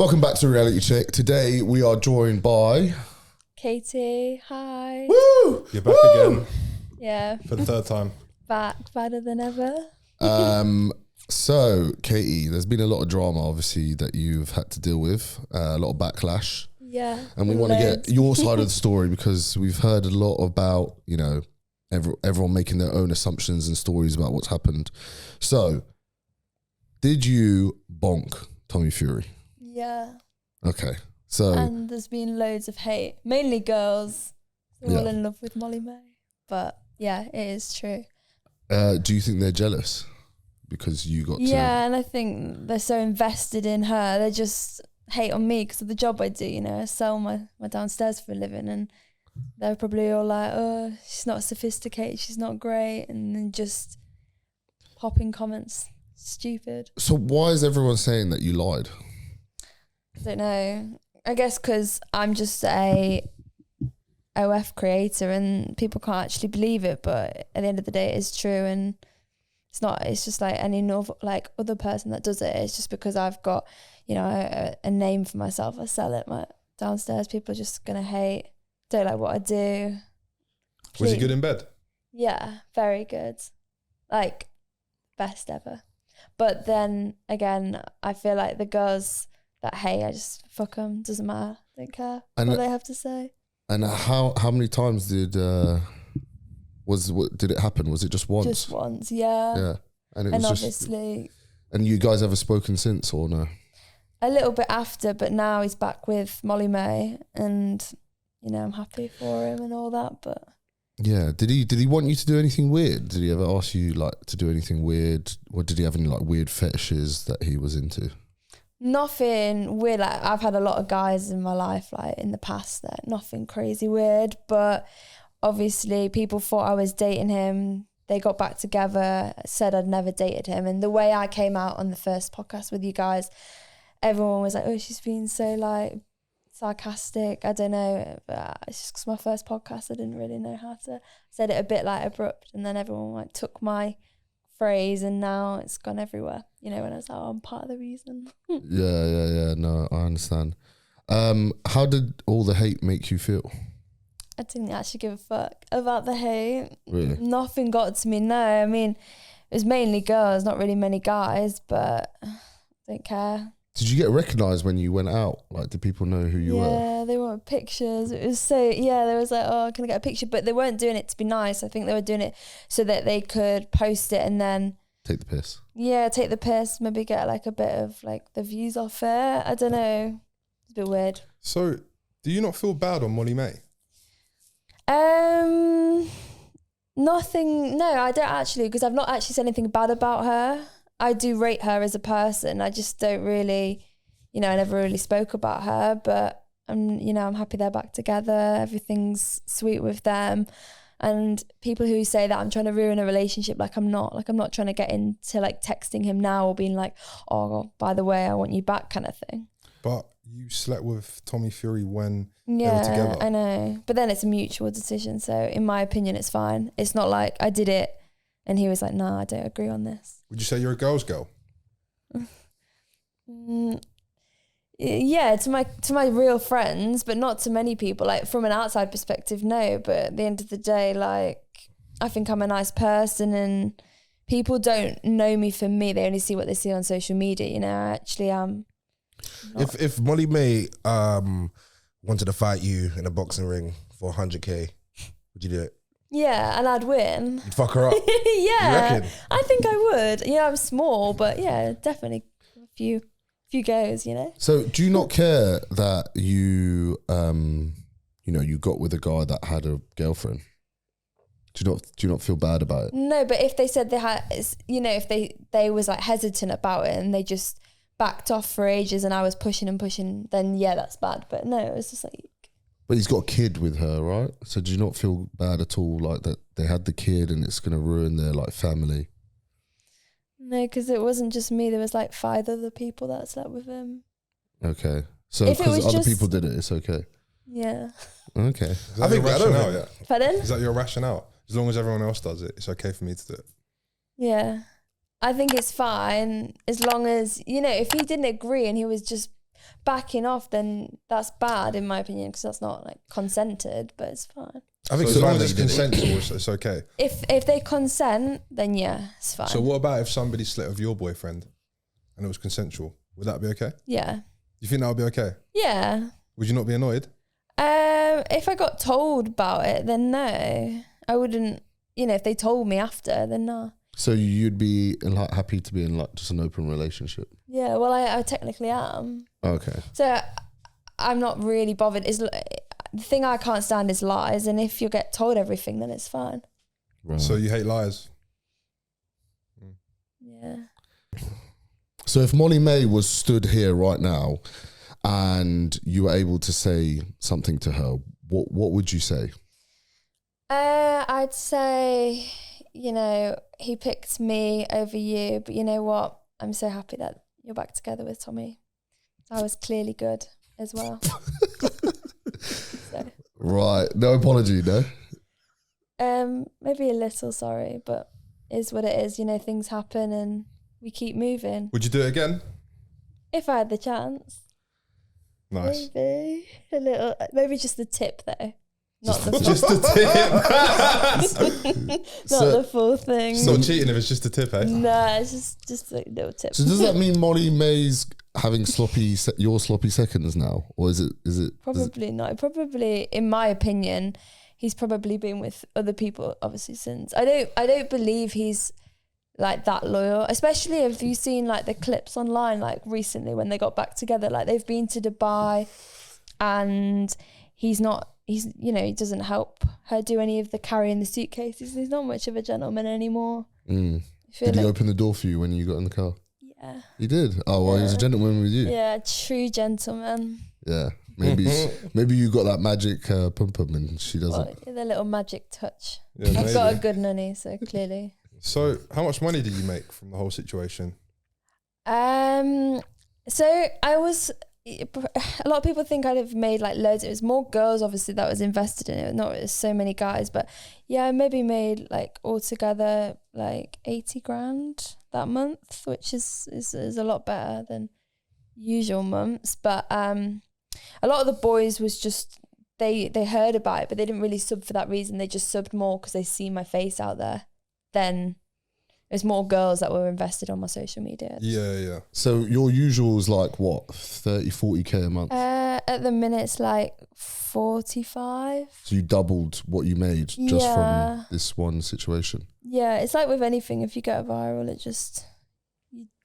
Welcome back to Reality Check. Today we are joined by Katie. Hi. Woo! You're back again Yeah. for the third time. Back better than ever. So Katie, there's been a lot of drama obviously that you've had to deal with, a lot of backlash. Yeah. And we want to get your side of the story because we've heard a lot about, you know, everyone making their own assumptions and stories about what's happened. So, did you bonk Tommy Fury? Yeah. Okay. So, And there's been loads of hate, mainly girls. They're all in love with Molly-Mae. But yeah, it is true. do you think they're jealous because you got to? Yeah, and I think they're so invested in her. They just hate on me because of the job I do, you know. I sell my downstairs for a living, and they're probably all like, oh, she's not sophisticated, she's not great, and then just popping comments. Stupid. So why is everyone saying that you lied? I don't know. I guess because I'm just a OF creator and people can't actually believe it, but at the end of the day it is true, and it's just like any other person that does it. It's just because I've got, you know, a name for myself. I sell it downstairs. People are just gonna hate, don't like what I do. Was he good in bed? Yeah, very good. Like, best ever. But then again, I feel like the girls that hate, I just fuck them. Doesn't matter. Don't care what they have to say. And how many times did it happen? Was it just once? Just once, yeah. Yeah, and obviously, and you guys ever spoken since or no? A little bit after, but now he's back with Molly-Mae, and you know I'm happy for him and all that. But yeah, did he want you to do anything weird? Did he ever ask you like to do anything weird, or did he have any like weird fetishes that he was into? nothing weird. Like, I've had a lot of guys in my life, like in the past, that nothing crazy weird. But obviously, people thought I was dating him. They got back together, said I'd never dated him. And the way I came out on the first podcast with you guys, everyone was like, "Oh, she's been so like sarcastic." I don't know, but it's just because my first podcast, I didn't really know how to said it a bit like abrupt, and then everyone like took my phrase, and now it's gone everywhere. You know, when I was like, oh, I'm part of the reason. Yeah. No, I understand. How did all the hate make you feel? I didn't actually give a fuck about the hate. Really? Nothing got to me. No, I mean, it was mainly girls, not really many guys, but I don't care. Did you get recognised when you went out? Like, did people know who you were? Yeah, they wanted pictures. It was so, yeah, they was like, oh, can I get a picture? But they weren't doing it to be nice. I think they were doing it so that they could post it and then take the piss. Yeah, take the piss, maybe get like a bit of like the views off it. I don't know. It's a bit weird. So, do you not feel bad on Molly-Mae? Nothing. No, I don't actually, because I've not actually said anything bad about her. I do rate her as a person. I just don't really, you know, I never really spoke about her, but I'm happy they're back together. Everything's sweet with them. And people who say that I'm trying to ruin a relationship, I'm not trying to get into like texting him now or being like, oh, by the way, I want you back kind of thing. But you slept with Tommy Fury when they were Yeah, together. I know. But then it's a mutual decision. So in my opinion, it's fine. It's not like I did it and he was like, no, I don't agree on this. Would you say you're a girl's girl? Yeah, to my real friends, but not to many people. Like from an outside perspective, no. But at the end of the day, like I think I'm a nice person, and people don't know me for me. They only see what they see on social media. You know, I actually am. If Molly-Mae wanted to fight you in a boxing ring for 100k, would you do it? Yeah, and I'd win. You'd fuck her up. Yeah, You reckon? I think I would. Yeah, I'm small, but yeah, definitely a few goes, you know. So do you not care that you you got with a guy that had a girlfriend? Do you not feel bad about it? No, but if they said they had, you know, if they was like hesitant about it and they just backed off for ages and I was pushing and pushing, then yeah, that's bad. But no, it was just like. But he's got a kid with her, right? So do you not feel bad at all, like that they had the kid and it's going to ruin their like family? No, because it wasn't just me. There was like 5 other people that slept with him. Okay. So If it because was other just- people did it, it's okay. Yeah. Okay. Is that I your think- I don't rationale? think- Yeah. Pardon? Is that your rationale? As long as everyone else does it, it's okay for me to do it. Yeah. I think it's fine as long as, you know, if he didn't agree and he was just backing off, then that's bad in my opinion, because that's not like consented, but it's fine. I think So as long as it's consensual, it's okay. If they consent, then yeah, it's fine. So what about if somebody slept with your boyfriend and it was consensual? Would that be okay? Yeah. You think that would be okay? Yeah. Would you not be annoyed? If I got told about it, then no. I wouldn't, if they told me after, then no. So you'd be like happy to be in like just an open relationship? Yeah, well, I technically am. Okay. So I'm not really bothered. The thing I can't stand is lies, and if you get told everything, then it's fine. Right. So you hate lies? Yeah. So if Molly-Mae was stood here right now and you were able to say something to her, what would you say? I'd say, he picked me over you, but you know what? I'm so happy that you're back together with Tommy. I was clearly good as well. So. Right. No apology, no? Maybe a little sorry, but it is what it is. Things happen and we keep moving. Would you do it again? If I had the chance. Nice. Maybe a little, maybe just the tip though. Not the full, Just the tip. not the full thing. It's not cheating if it's just a tip, eh? No, it's just a little tip. So does that mean Molly-Mae's having your sloppy seconds now? Or is it Probably not. Probably, in my opinion, he's probably been with other people obviously since. I don't believe he's like that loyal, especially if you've seen like the clips online like recently when they got back together, like they've been to Dubai and he doesn't help her do any of the carrying the suitcases. He's not much of a gentleman anymore. Did he open the door for you when you got in the car? Yeah. He did? Oh, well, he was a gentleman with you. Yeah, true gentleman. Yeah. Maybe you got that magic pum-pum and she doesn't. Well, the little magic touch. Yeah, I've got a good nanny, so clearly. So how much money did you make from the whole situation? So I was, a lot of people think I'd have made like loads. It was more girls obviously that was invested in it, not so many guys, but yeah, I maybe made like altogether like 80 grand that month, which is a lot better than usual months. But a lot of the boys was just, they heard about it, but they didn't really sub for that reason. They just subbed more because they see my face out there. Then there's more girls that were invested on my social media. Yeah. So your usual's like what, 30, 40k a month? At the minute it's like 45. So you doubled what you made just from this one situation? Yeah, it's like with anything, if you go viral, it just,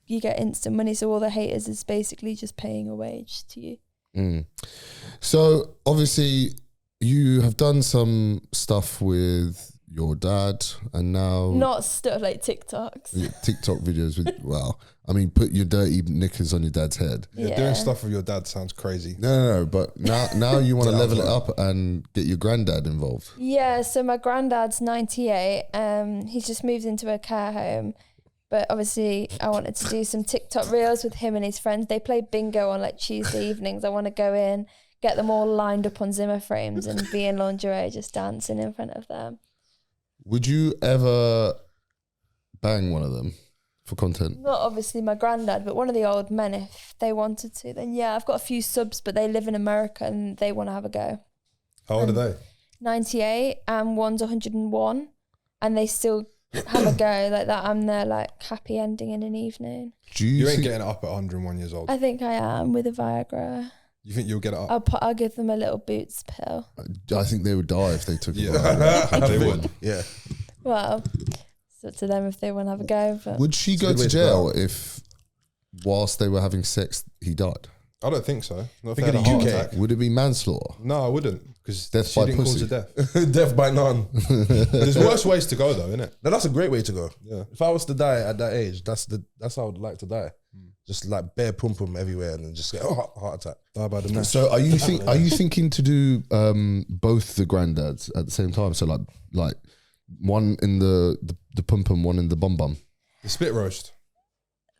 you get instant money. So all the haters is basically just paying a wage to you. So obviously you have done some stuff with your dad and now not stuff like TikToks. TikTok videos with put your dirty knickers on your dad's head. Yeah, doing stuff with your dad sounds crazy. No, but now you want to level it up and get your granddad involved. Yeah, so my granddad's 98. He's just moved into a care home, but obviously I wanted to do some TikTok reels with him and his friends. They play bingo on like Tuesday evenings. I want to go in, get them all lined up on Zimmer frames and be in lingerie just dancing in front of them. Would you ever bang one of them for content? Not obviously my granddad, but one of the old men, if they wanted to, then yeah. I've got a few subs, but they live in America and they want to have a go. How old are they? 98 and one's 101, and they still have a go like that. I'm their like happy ending in an evening. You ain't getting it up at 101 years old. I think I am with a Viagra. You think you'll get it up? I'll give them a little Boots pill. I think they would die if they took it. Yeah, they would. Yeah. Well, it's up to them if they want to have a go. But Would she go to jail if, whilst they were having sex, he died? I don't think so. Not if Think they of had a the heart UK. attack. Would it be manslaughter? No, I wouldn't, because Death she by didn't pussy. cause a death. Death by none. There's worse ways to go though, isn't it? No, that's a great way to go. Yeah. If I was to die at that age, that's how I would like to die. Just like bare pum pum everywhere and then just get heart attack. Die by the neck. So are you thinking to do both the granddads at the same time? So like one in the pum pum, one in the bum bum. The spit roast.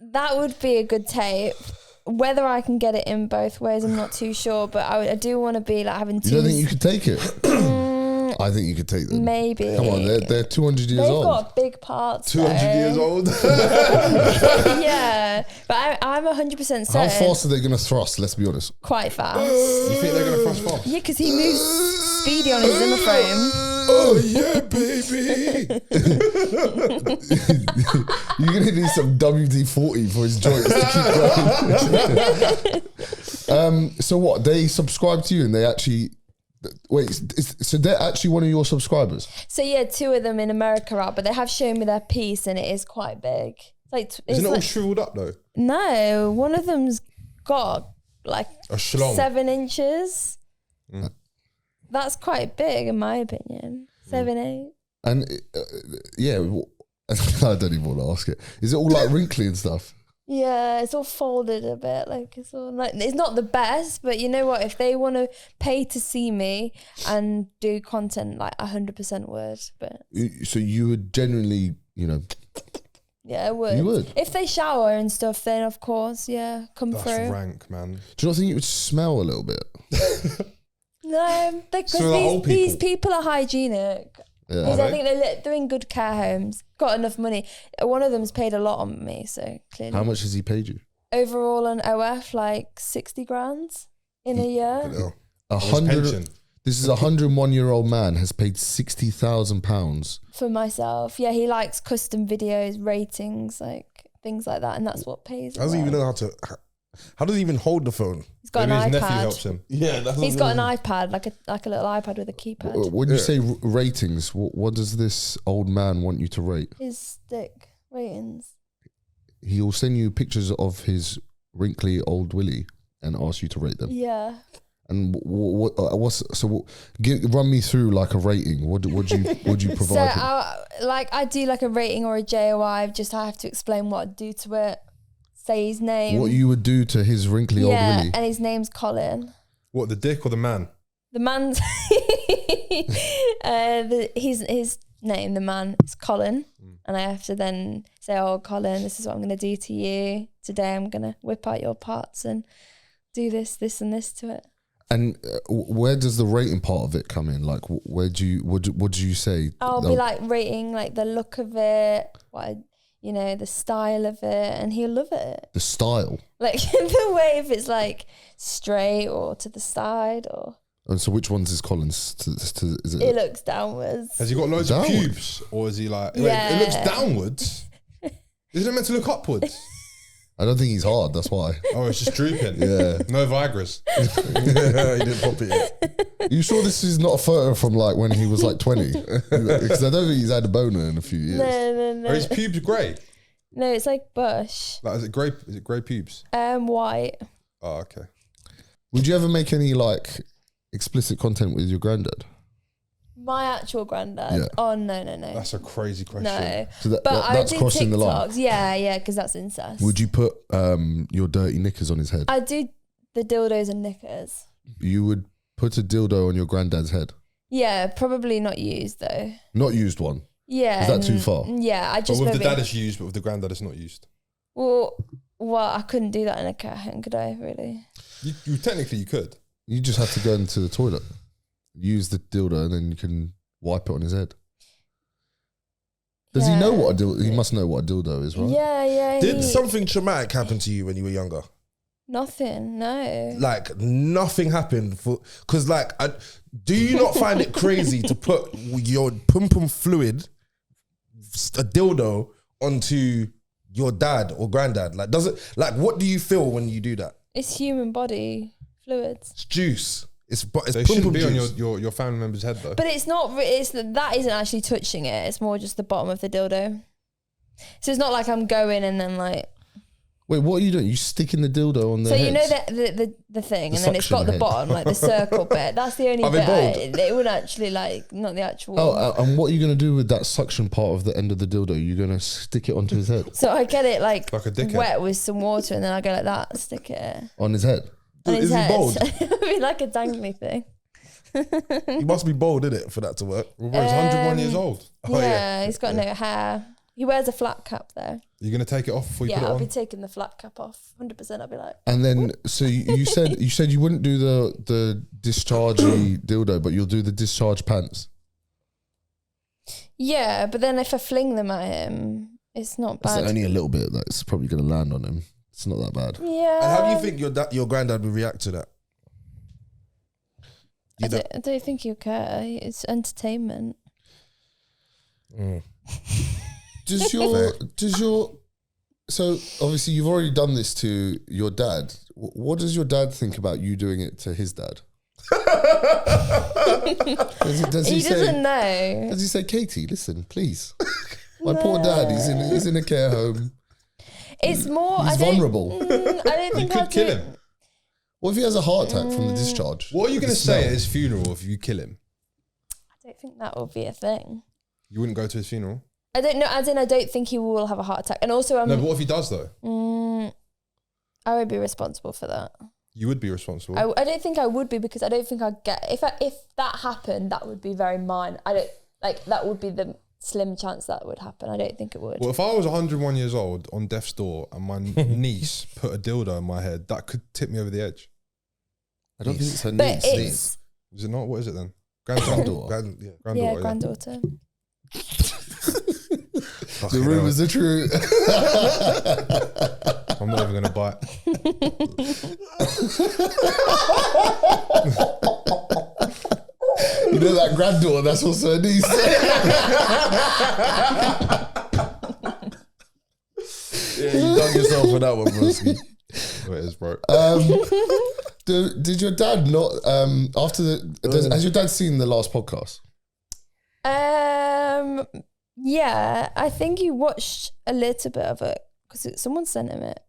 that would be a good tape. Whether I can get it in both ways, I'm not too sure. But I do want to be like having two. You don't think you could take it? I think you could take them. Maybe. Come on, they're 200 years They've old. got big parts. 200 years old. Yeah, but I'm 100% certain. How fast are they going to thrust? Let's be honest. Quite fast. You think they're going to thrust fast? Yeah, because he moves speedy on his Zimmer frame. Oh yeah, baby. You're going to need some WD-40 for his joints to keep going. So what? They subscribe to you and they actually... Wait, so they're actually one of your subscribers? So yeah, 2 of them in America are, but they have shown me their piece and it is quite big. Isn't it all shriveled up though? No, one of them's got like A schlong. 7 inches. That's quite big in my opinion. 7, 8. And yeah, I don't even want to ask it. Is it all like wrinkly and stuff? Yeah, it's all folded a bit. Like it's all like it's not the best, but you know what? If they want to pay to see me and do content, like 100% would. But So you would genuinely, yeah, I would. You would? If they shower and stuff, then of course, yeah, come That's through. rank, man. do you not think it would smell a little bit? No, because So the old these people? people are hygienic. Yeah. Because Are I think they're in good care homes, got enough money. One of them's paid a lot on me, so clearly. How much has he paid you? Overall on OF, like 60 grand in a year. No. 100. pension. This is a 101-year-old man has paid £60,000. For myself. Yeah, he likes custom videos, ratings, like things like that, and that's what pays. How does he even know how to? How does he even hold the phone? He's got Maybe an his nephew helps iPad. him. Yeah, that's He's got an iPad, like a little iPad with a keypad. When you say ratings, what does this old man want you to rate? His stick ratings. He'll send you pictures of his wrinkly old Willie and ask you to rate them. Yeah. And run me through like a rating. Would you provide? So him? I do like a rating or a JOI. Just I have to explain what I'd do to it. Say his name. What you would do to his wrinkly old Willie? And his name's Colin. What, the dick or the man? The man's his name, the man, is Colin. And I have to then say, oh, Colin, this is what I'm going to do to you. Today I'm going to whip out your parts and do this, and this to it. And where does the rating part of it come in? Like, what do you say? I'll be like rating like the look of it, the style of it, and he'll love it. The style? Like the way if it's like straight or to the side or... And so which one's is Colin's? Is it? It looks downwards. Has he got loads Downward? of pubes? Or is he like... Wait, Yeah. it looks downwards? Isn't it meant to look upwards? I don't think he's hard, that's why. Oh, it's just drooping. Yeah. No Vigras. he didn't pop it yet. You sure this is not a photo from like when he was like 20? Because I don't think he's had a boner in a few years. No. Are his pubes grey? No, it's like bush. Like, is it grey pubes? White. Oh, okay. Would you ever make any like explicit content with your granddad? My actual granddad? Yeah. Oh, no. That's a crazy question. No. So But that's I do crossing the line. TikToks. Yeah, because that's incest. Would you put your dirty knickers on his head? I do the dildos and knickers. You would put a dildo on your granddad's head? Yeah, probably not used though. Not used one? Yeah. Is that too far? Yeah, I But just with the maybe... dad it's used, but with the granddad it's not used. Well, I couldn't do that in a care home, could I, really? You technically you could. You just have to go into the toilet, use the dildo, and then you can wipe it on his head. Does he know what a dildo? He must know what a dildo is, right? Yeah. Did something traumatic happen to you when you were younger? Nothing, no. Like nothing happened because do you not find it crazy to put your pum pum fluid, a dildo, onto your dad or granddad? Like, what do you feel when you do that? It's human body fluids. It's juice. It's They pum shouldn't pum be juice. on your family member's head though. But it's not, that isn't actually touching it. It's more just the bottom of the dildo. So it's not like I'm going and then like... Wait, what are you doing? You sticking the dildo on their So you know heads? the thing, The and then it's got suction the head. bottom, like the circle bit. That's the only Are they bit. It would actually like, not the actual... And what are you going to do with that suction part of the end of the dildo? You're going to stick it onto his head? So I get it like Like a dickhead. wet with some water, and then I go like that, stick it On his head? on his Is he head. bald? It'd be like a dangly thing. You must be bold, innit, for that to work. Well, bro, he's 101 years old. Oh, Yeah, he's got no hair. He wears a flat cap though. You're gonna take it off before you Yeah, put it I'll on? be taking the flat cap off. 100%. I'll be like, And then, so you said you wouldn't do the dischargey dildo, but you'll do the discharge pants. Yeah, but then if I fling them at him, it's not It's bad. only a little bit that's probably going to land on him. It's not that bad. Yeah. And how do you think your granddad would react to that? I don't think he'll care. It's entertainment. Does your so obviously you've already done this to your dad. What does your dad think about you doing it to his dad? does He say, doesn't know. Does he say, Katie, listen, please? My poor dad, he's in a care home. It's more. He's vulnerable. I don't think You could kill him. What if he has a heart attack from the discharge? What are you going to say at his funeral if you kill him? I don't think that will be a thing. You wouldn't go to his funeral? I don't know. As in, I don't think he will have a heart attack. And also, No, but what if he does though? I would be responsible for that. You would be responsible. I don't think I would be, because I don't think I'd get if that happened. That would be very mine. I don't like that would be the slim chance that would happen. I don't think it would. Well, if I was 101 years old on death's door and my niece put a dildo in my head, that could tip me over the edge. I don't think it's her But niece. it's Is it not? What is it then? Granddaughter. Granddaughter. granddaughter. The rumours are true. I'm not even going to bite. You know that granddaughter, that's also a niece. Yeah, you done yourself for that one, broski. What it is, bro. Did your dad not, after has your dad seen the last podcast? Yeah, I think he watched a little bit of it because someone sent him it,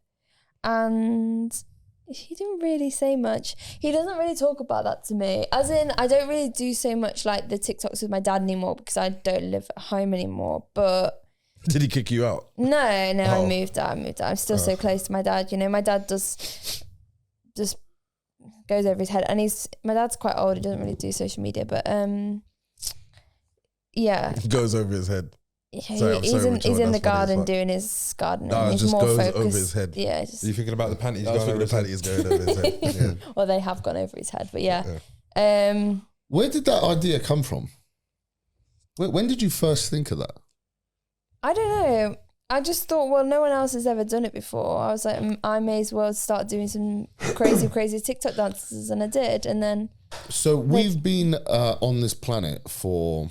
and he didn't really say much. He doesn't really talk about that to me. As in, I don't really do so much like the TikToks with my dad anymore because I don't live at home anymore. But did he kick you out? no, I moved out. I'm still so close to my dad. You know, my dad just goes over his head, and my dad's quite old. He doesn't really do social media, but yeah, He goes over his head. he's Sorry, in the that's garden funny. doing his gardening. No, it He's just more goes focused. over his head. Yeah, Are you thinking about the panties I was going over thinking his the head? panties going over his head. Yeah. well, they have gone over his head, but yeah. Where did that idea come from? When did you first think of that? I don't know. I just thought, well, no one else has ever done it before. I was like, I may as well start doing some crazy TikTok dances, and I did. And then, So we've been on this planet for,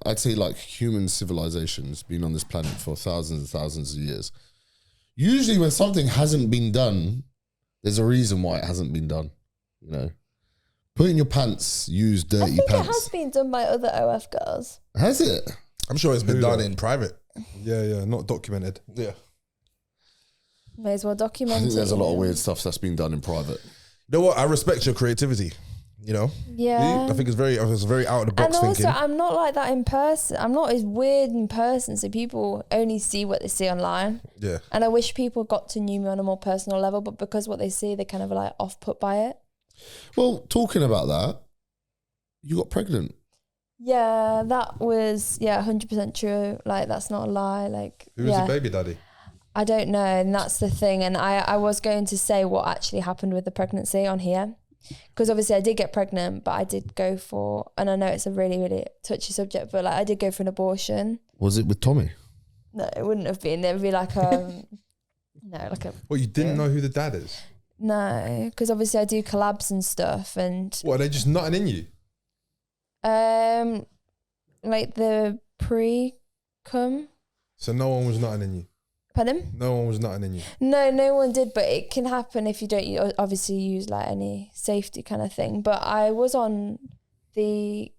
I'd say like human civilization's been on this planet for thousands and thousands of years. Usually when something hasn't been done, there's a reason why it hasn't been done. You know, putting your pants, use dirty I think pants. it has been done by other OF girls. Has it? I'm sure it's been Who done though? in private. Yeah, not documented. Yeah. May as well document I think it. there's a lot of you know? weird stuff that's been done in private. You know what? I respect your creativity. You know, Yeah. I think it's very out of the box And also, thinking. I'm not like that in person. I'm not as weird in person, so people only see what they see online. Yeah. And I wish people got to know me on a more personal level, but because what they see, they're kind of like off put by it. Well, talking about that, you got pregnant. Yeah, that was 100% true. Like, that's not a lie. Like, Who was the baby daddy? I don't know, and that's the thing. And I was going to say what actually happened with the pregnancy on here, because obviously I did get pregnant, but I did go for, and I know it's a really, really touchy subject, but like I did go for an abortion. Was it with Tommy? No, it wouldn't have been. It would be like no, like a Well, you didn't know who the dad is? no, because obviously I do collabs and stuff, and What, are they just nutting in you? like the pre-cum. So no one was nutting in you? Pardon? No one was nutting in you? No one did, but it can happen if you don't obviously use like any safety kind of thing. But I was on the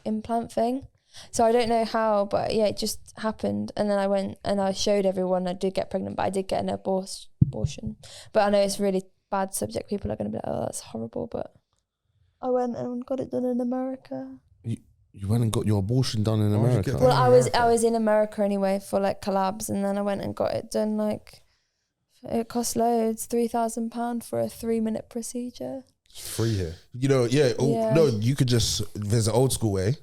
implant thing, so I don't know how, but yeah, it just happened. And then I went and I showed everyone I did get pregnant, but I did get an abortion. But I know it's a really bad subject. People are going to be like, oh, that's horrible. But I went and got it done in America. You went and got your abortion done in Why would you America? get that? Well, America? I was in America anyway for like collabs, and then I went and got it done. Like, it cost loads, £3,000 for a 3-minute procedure. It's free here. You know, Yeah. no, you could just, there's an old school way,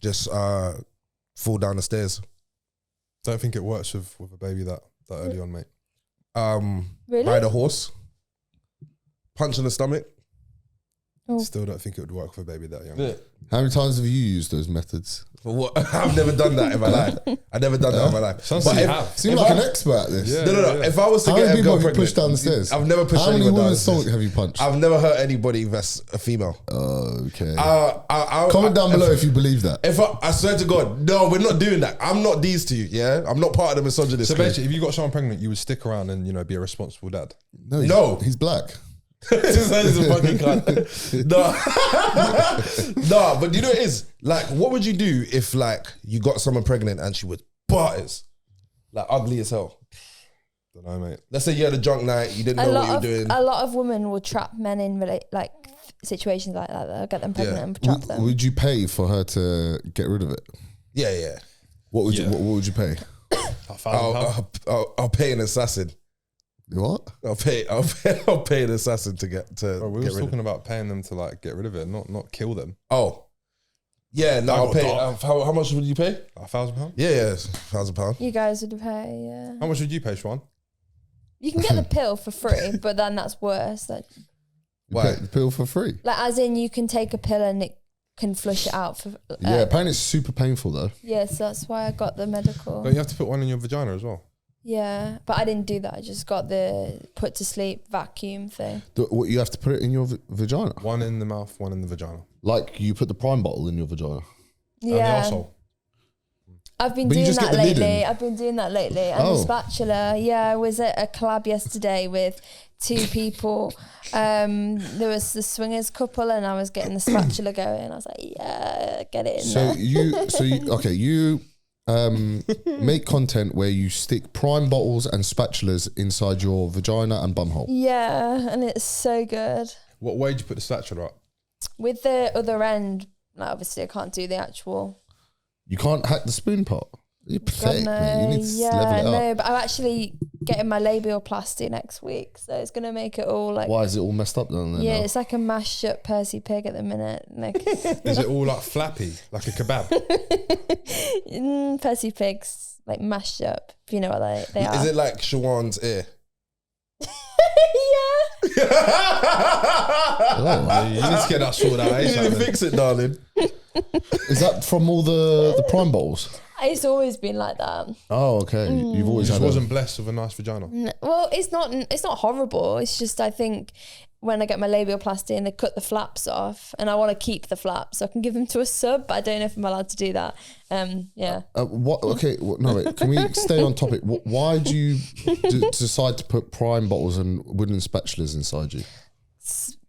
just fall down the stairs. Don't think it works with a baby that early on, mate. Really? Ride a horse, punch in the stomach. Still don't think it would work for a baby that young. Yeah. How many times have you used those methods? For what? I've never done that in my life. I've never done that in my life. Sounds But like you if- have. Seem if like I- an expert at this. Yeah. No. If I was to How get many a people girl have you pushed pregnant, down the stairs? I've never pushed How many anyone down women's the stairs. salt have you punched? I've never hurt anybody that's a female. Okay. Comment Comment down below if you believe that. If I swear to God, no, we're not doing that. I'm not these two, yeah? I'm not part of the misogynist. So crew. basically, if you got someone pregnant, you would stick around and be a responsible dad. No. He's black. This is a fucking cunt. No, but you know what it is? Like, what would you do if like you got someone pregnant and she was butters? Like ugly as hell. Don't know, mate. Let's say you had a drunk night, you didn't know what you were doing. A lot of women will trap men in situations like that. They'll get them pregnant and trap them. Would you pay for her to get rid of it? Yeah. What would you What would you pay? I'll pay an assassin. What? I'll pay an assassin to get to. Bro, we get were rid talking about paying them to like get rid of it, not kill them. Oh, yeah. No, I I'll got pay. dark. How much would you pay? £1,000. Yeah, £1,000. You guys would pay, yeah. How much would you pay, Schwan? You can get the pill for free, but then that's worse. Like Why? The pill for free? as in you can take a pill and it can flush it out for. Yeah, apparently it's super painful though. Yes, that's why I got the medical. Don't you have to put one in your vagina as well? Yeah, but I didn't do that. I just got the put to sleep vacuum thing. What, you have to put it in your vagina? One in the mouth, one in the vagina. Like you put the prime bottle in your vagina? And the Yeah, arsehole. I've been But you doing just that get the lid lately. in? I've been doing that lately. And Oh. the spatula. Yeah, I was at a collab yesterday with 2 people. There was the swingers couple, and I was getting the spatula going. I was like, yeah, get it in there. You make content where you stick prime bottles and spatulas inside your vagina and bumhole. Yeah, and it's so good. What way did you put the spatula up? With the other end, like obviously I can't do the actual. You can't hack the spoon part. You're pathetic, God, mate. You need to yeah, level it up. no, but I'm actually getting my labioplasty next week, so it's gonna make it all like. Why is it all messed up down there? Yeah, now? it's like a mashed up Percy pig at the minute. Like Is it all like flappy, like a kebab? Percy pigs, like mashed up. If you know what they are. Is it like Shawan's ear? Yeah. Oh. You need to get that sorted out. You need to ASAP, man. fix it, darling. Is that from all the prime bottles? It's always been like that. Oh, okay. You've always Just had wasn't blessed with a nice vagina. Well, it's not horrible. It's just I think when I get my labioplasty and they cut the flaps off, and I want to keep the flaps, so I can give them to a sub. But I don't know if I'm allowed to do that. Yeah. what? Okay, no, wait. Can we stay on topic? Why do you decide to put prime bottles and wooden spatulas inside you?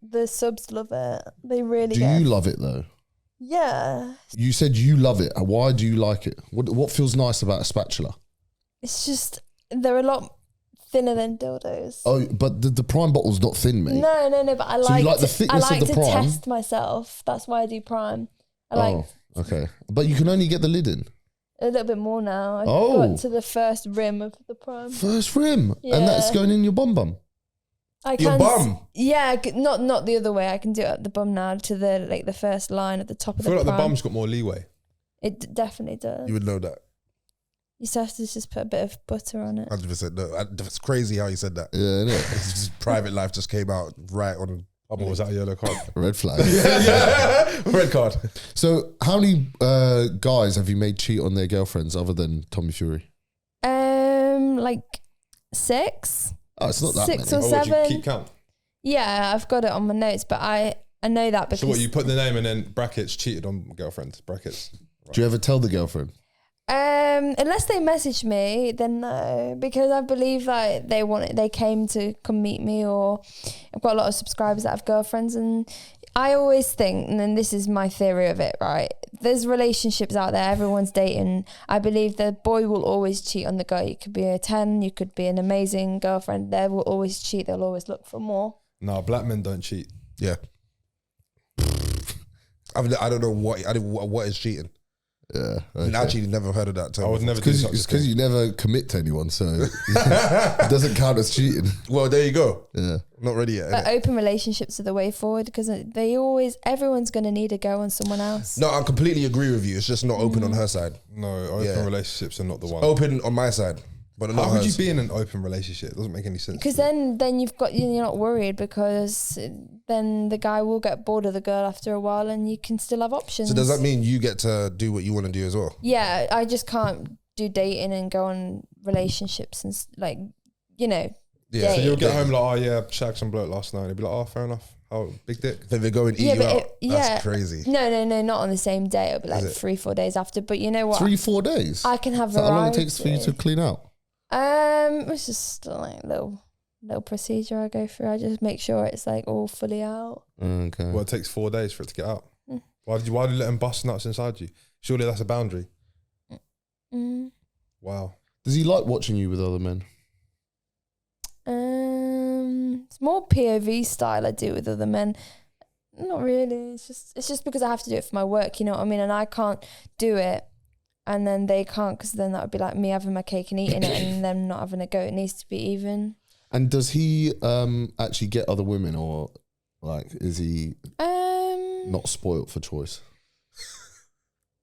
The subs love it. They really Do you love it though? Yeah. You said you love it. Why do you like it? What feels nice about a spatula? It's just they're a lot thinner than dildos. Oh, but the prime bottle's not thin, mate. No, but I So you like like the I thickness of like the to prime? test myself. That's why I do prime. I like Oh, okay. But you can only get the lid in. a little bit more now. I Oh. got to the first rim of the prime. First rim. Yeah. And that's going in your bum bum. I Your bum? Yeah, not the other way. I can do it at the bum now to the first line at the top I of the feel like the prime. bum's got more leeway. It definitely does. You would know that. You just have to just put a bit of butter on it. 100%. No, it's crazy how you said that. Yeah, innit? It's just private life just came out right on. What was that, a yellow card? Red flag. Red card. So, how many guys have you made cheat on their girlfriends other than Tommy Fury? Like 6. Oh, it's not that 6 many. or Oh, would you 7. keep count? Yeah, I've got it on my notes, but I know that because So what, you put the name and then brackets cheated on girlfriend, brackets. Do you ever tell the girlfriend? unless they message me, then no, because I believe like they came to come meet me, or I've got a lot of subscribers that have girlfriends, and I always think, and then this is my theory of it, right? There's relationships out there, everyone's dating. I believe the boy will always cheat on the girl. You could be a 10, you could be an amazing girlfriend. They will always cheat. They'll always look for more. No, black men don't cheat. Yeah. I don't know what is cheating. Yeah. I've actually never heard of that term. I would never do It's such a because thing. you never commit to anyone, so it doesn't count as cheating. Well, there you go. Yeah. Not ready yet. But innit? open relationships are the way forward, because everyone's going to need a go on someone else. No, I completely agree with you. It's just not open on her side. No, open Yeah. relationships are not the one. Open on my side. But how would you be in an open relationship? It doesn't make any sense. Because then you're not worried, because then the guy will get bored of the girl after a while, and you can still have options. So does that mean you get to do what you want to do as well? Yeah, I just can't do dating and go on relationships and like, you know. Yeah. So you'll get home like, oh yeah, shagged some bloke last night. And they'll be like, oh, fair enough. Oh, big dick. Then they go and eat you out. That's crazy. No, not on the same day. It'll be like 3-4 days after. But you know what? 3-4 days? I can have Is that variety. how long it takes for you to clean out? It's just like little procedure I go through. I just make sure it's like all fully out. Okay. Well, it takes 4 days for it to get out. Why did you let him bust nuts inside you? Surely that's a boundary. Wow. Does he like watching you with other men? It's more POV style I do with other men. Not really. It's just because I have to do it for my work, you know what I mean? And I can't do it, and then they can't, because then that would be like me having my cake and eating it and them not having a go. It needs to be even. And does he actually get other women, or like is he not spoilt for choice?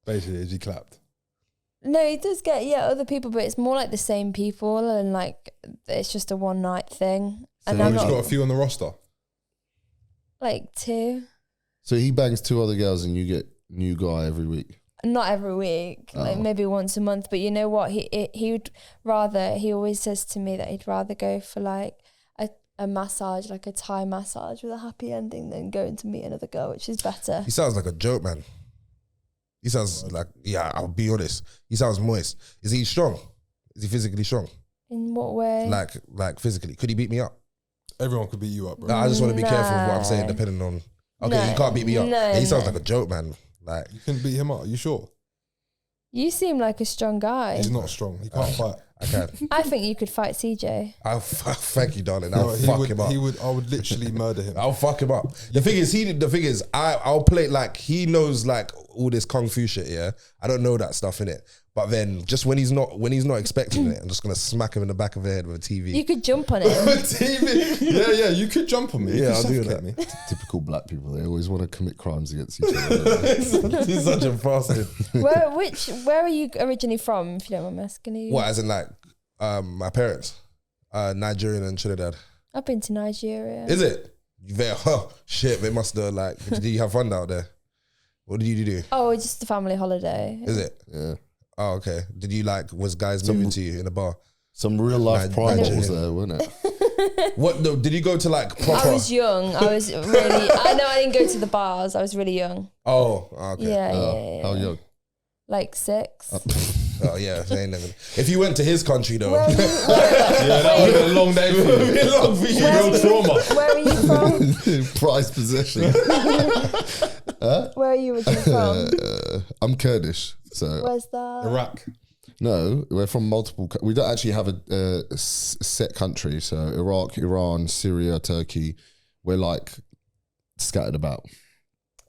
Basically, is he clapped? No, he does get other people, but it's more like the same people, and like it's just a one night thing. So and He's I'm not got a few on the roster. like 2. So he bangs 2 other girls and you get new guy every week? Not every week, like maybe once a month. But you know what? He would rather. He always says to me that he'd rather go for like a massage, like a Thai massage with a happy ending, than going to meet another girl, which is better. He sounds like a joke, man. He sounds like, yeah, I'll be honest. He sounds moist. Is he strong? Is he physically strong? In what way? Like physically. Could he beat me up? Everyone could beat you up, bro. Nah, I just want to be careful with what I'm saying, No. depending on. Okay, No. he can't beat me up. No, Yeah, he sounds no. like a joke, man. Like, You couldn't beat him up. Are you sure? You seem like a strong guy. He's not strong. He can't fight. I can. I think you could fight CJ. Thank you, darling. No, I'll fuck him up. I would literally murder him. I'll fuck him up. The thing is, I'll play like he knows like all this kung fu shit. Yeah, I don't know that stuff in it. But then just when he's not expecting it, I'm just gonna smack him in the back of the head with a TV. You could jump on him. TV. Yeah, you could jump on me. You Yeah, could I'll do suffocate that. me. Typical black people. They always want to commit crimes against each other. He's such a bastard. Where are you originally from, if you don't mind me asking? You? What, as in like my parents, Nigerian and Trinidad. I've been to Nigeria. Is it? Shit, they must have like. Did you have fun out there? What did you do? Oh, just a family holiday. Is it? Yeah. Oh, okay. Did you like? Was guys moving to you in a bar? Some real life prime Nigerian. balls there, wasn't it? What? No, did you go to like proper? I was young. I was really. I know I didn't go to the bars. I was really young. Oh, okay. Yeah. How young? Like 6. Oh yeah, they ain't never. If you went to his country though, Where are you, Yeah, that would have been a long day for you. long for you. Real trauma. where are you from? Prized possession. Where are you originally from? I'm Kurdish, so Where's that? Iraq. no, we're from multiple. We don't actually have a set country. So Iraq, Iran, Syria, Turkey. We're like scattered about.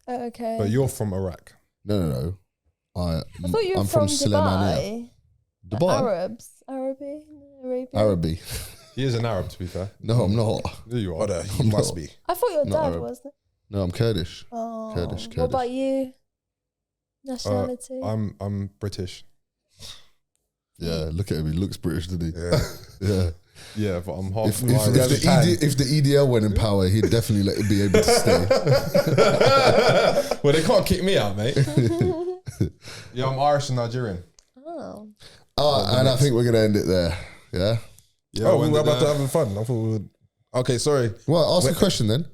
Oh, okay. But you're from Iraq. No. I thought you were I'm from Suleimania. Dubai. Dubai. Arabs. Arabia. Arabi. He is an Arab, to be fair. No, I'm not. There you are. What you must be. I thought your Not dad Arab. was. No, I'm Kurdish. Oh. Kurdish. What about you? Nationality? I'm British. Yeah, look at him. He looks British, doesn't he? Yeah. Yeah. Yeah, but I'm half If Irish. if the EDL went in power, he'd definitely be able to stay. Well, they can't kick me out, mate. Yeah, I'm Irish and Nigerian. Oh. And I think we're gonna end it there. Yeah. Yeah, Oh, we when were did, about to have fun. I thought we would. Okay, sorry. Well, ask Wait. a question then.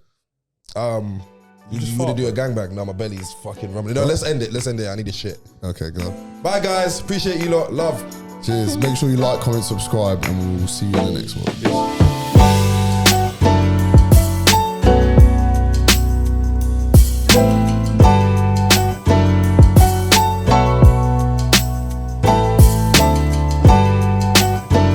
You just want to do a fart, gangbang? No, my belly's fucking rumbling. No, let's end it. I need this shit. Okay, go on. Bye, guys. Appreciate you lot. Love. Cheers. Make sure you like, comment, subscribe, and we'll see you in the next one.